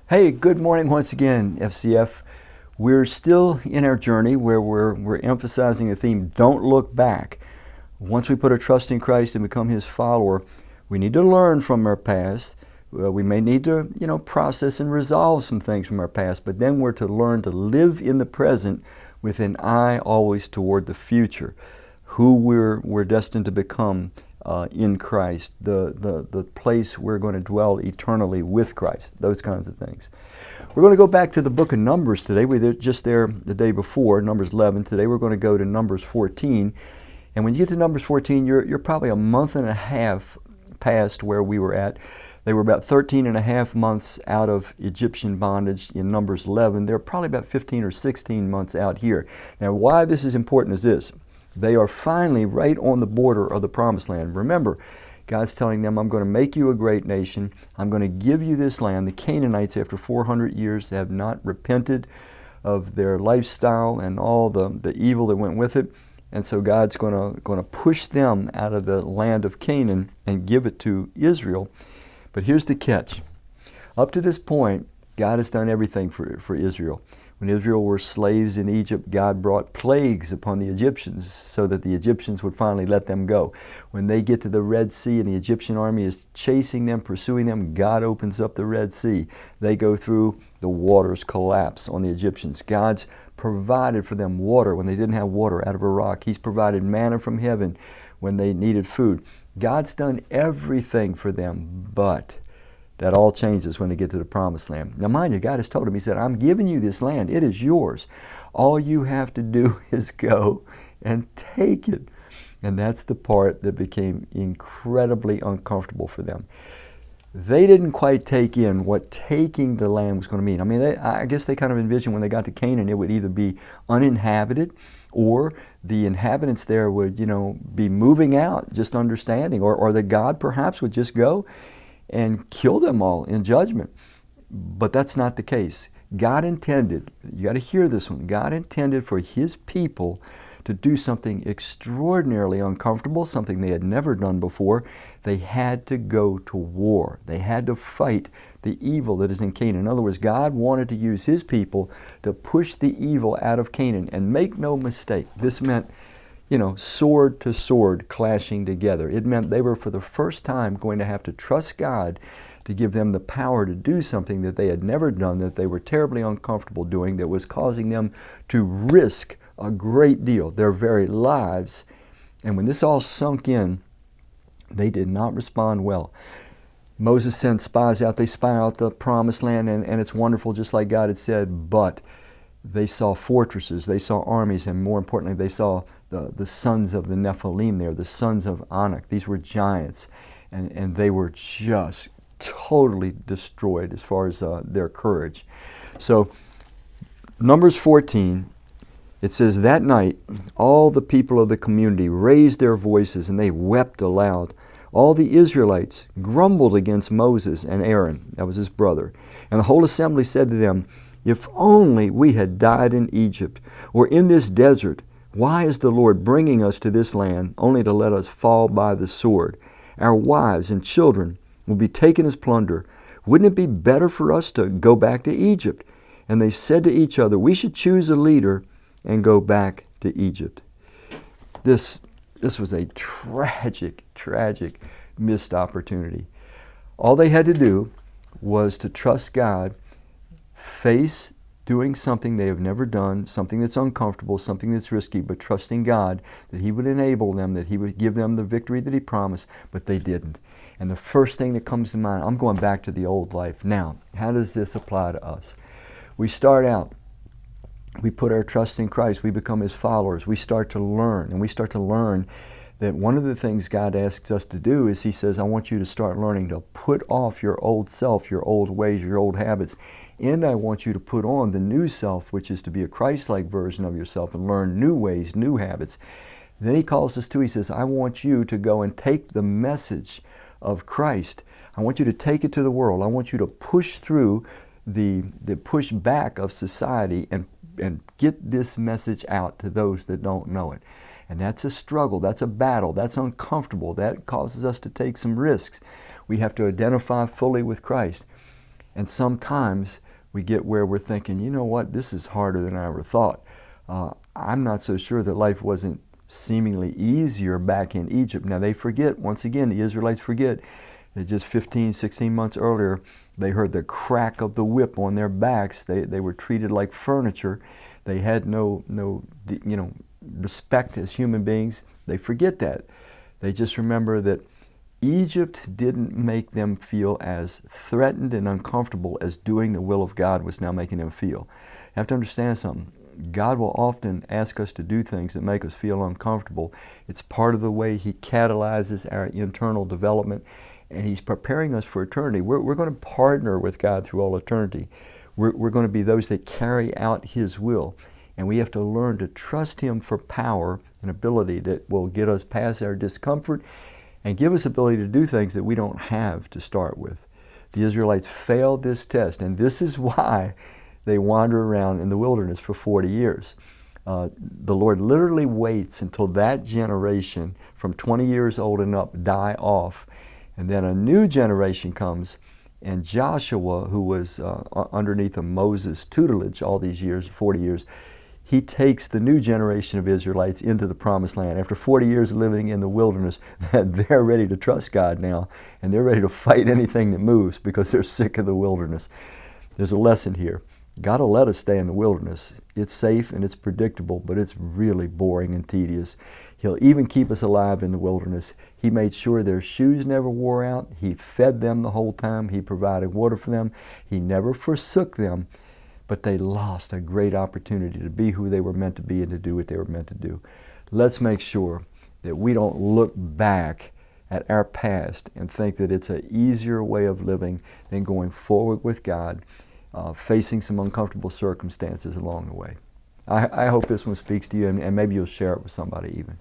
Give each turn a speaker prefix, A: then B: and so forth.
A: Hey, good morning once again, FCF. We're still in our journey where we're emphasizing the theme, don't look back. Once we put our trust in Christ and become His follower, we need to learn from our past. We may need to, process and resolve some things from our past, but then we're to learn to live in the present with an eye always toward the future, who we're destined to become in Christ, the place we're going to dwell eternally with Christ, those kinds of things. We're going to go back to the book of Numbers today. We were just there the day before, Numbers 11. Today we're going to go to Numbers 14. And when you get to Numbers 14, you're probably a month and a half past where we were at. They were about 13 and a half months out of Egyptian bondage in Numbers 11. They're probably about 15 or 16 months out here. Now, why this is important is this. They are finally right on the border of the Promised Land. Remember, God's telling them, I'm going to make you a great nation. I'm going to give you this land. The Canaanites, after 400 years, have not repented of their lifestyle and all the evil that went with it. And so God's going to push them out of the land of Canaan and give it to Israel. But here's the catch. Up to this point, God has done everything for Israel. When Israel were slaves in Egypt, God brought plagues upon the Egyptians so that the Egyptians would finally let them go. When they get to the Red Sea and the Egyptian army is chasing them, pursuing them, God opens up the Red Sea. They go through, the waters collapse on the Egyptians. God's provided for them water when they didn't have water out of a rock. He's provided manna from heaven when they needed food. God's done everything for them, but that all changes when they get to the Promised Land. Now mind you, God has told them, He said, I'm giving you this land. It is yours. All you have to do is go and take it. And that's the part that became incredibly uncomfortable for them. They didn't quite take in what taking the land was going to mean. I mean, I guess they kind of envisioned when they got to Canaan, it would either be uninhabited or the inhabitants there would, be moving out, just understanding, or that God perhaps would just go and kill them all in judgment. But that's not the case. God intended, you got to hear this one, God intended for His people to do something extraordinarily uncomfortable, something they had never done before. They had to go to war. They had to fight the evil that is in Canaan. In other words, God wanted to use His people to push the evil out of Canaan. And make no mistake, this meant sword to sword clashing together. It meant they were for the first time going to have to trust God to give them the power to do something that they had never done, that they were terribly uncomfortable doing, that was causing them to risk a great deal, their very lives. And when this all sunk in, they did not respond well. Moses sent spies out. They spy out the Promised Land, and it's wonderful, just like God had said, but they saw fortresses, they saw armies, and more importantly, they saw the sons of the Nephilim there, the sons of Anak. These were giants, and they were just totally destroyed as far as their courage. So, Numbers 14, it says, that night, all the people of the community raised their voices, and they wept aloud. All the Israelites grumbled against Moses and Aaron, that was his brother. And the whole assembly said to them, if only we had died in Egypt, or in this desert. Why is the Lord bringing us to this land only to let us fall by the sword? Our wives and children will be taken as plunder. Wouldn't it be better for us to go back to Egypt? And they said to each other, we should choose a leader and go back to Egypt. This was a tragic missed opportunity. All they had to do was to trust God, face doing something they have never done, something that's uncomfortable, something that's risky, but trusting God that He would enable them, that He would give them the victory that He promised, but they didn't. And the first thing that comes to mind, I'm going back to the old life. Now, how does this apply to us? We start out, we put our trust in Christ, we become His followers, we start to learn, and we start to learn that one of the things God asks us to do is He says, I want you to start learning to put off your old self, your old ways, your old habits, and I want you to put on the new self, which is to be a Christ-like version of yourself and learn new ways, new habits. Then He calls us to, He says, I want you to go and take the message of Christ. I want you to take it to the world. I want you to push through the pushback of society and get this message out to those that don't know it. And that's a struggle, that's a battle, that's uncomfortable, that causes us to take some risks. We have to identify fully with Christ. And sometimes we get where we're thinking, you know what, this is harder than I ever thought. I'm not so sure that life wasn't seemingly easier back in Egypt. Now they forget, once again, the Israelites forget that just 15, 16 months earlier, they heard the crack of the whip on their backs. They were treated like furniture. They had no respect as human beings. They forget that. They just remember that Egypt didn't make them feel as threatened and uncomfortable as doing the will of God was now making them feel. You have to understand something. God will often ask us to do things that make us feel uncomfortable. It's part of the way He catalyzes our internal development, and He's preparing us for eternity. We're going to partner with God through all eternity. We're going to be those that carry out His will, and we have to learn to trust Him for power and ability that will get us past our discomfort and give us ability to do things that we don't have to start with. The Israelites failed this test, and this is why they wander around in the wilderness for 40 years. The Lord literally waits until that generation from 20 years old and up die off, and then a new generation comes, and Joshua, who was underneath of Moses' tutelage all these years, 40 years, he takes the new generation of Israelites into the promised land. After 40 years living in the wilderness, they're ready to trust God now, and they're ready to fight anything that moves because they're sick of the wilderness. There's a lesson here. God will let us stay in the wilderness. It's safe and it's predictable, but it's really boring and tedious. He'll even keep us alive in the wilderness. He made sure their shoes never wore out. He fed them the whole time. He provided water for them. He never forsook them. But they lost a great opportunity to be who they were meant to be and to do what they were meant to do. Let's make sure that we don't look back at our past and think that it's an easier way of living than going forward with God, facing some uncomfortable circumstances along the way. I hope this one speaks to you, and maybe you'll share it with somebody even.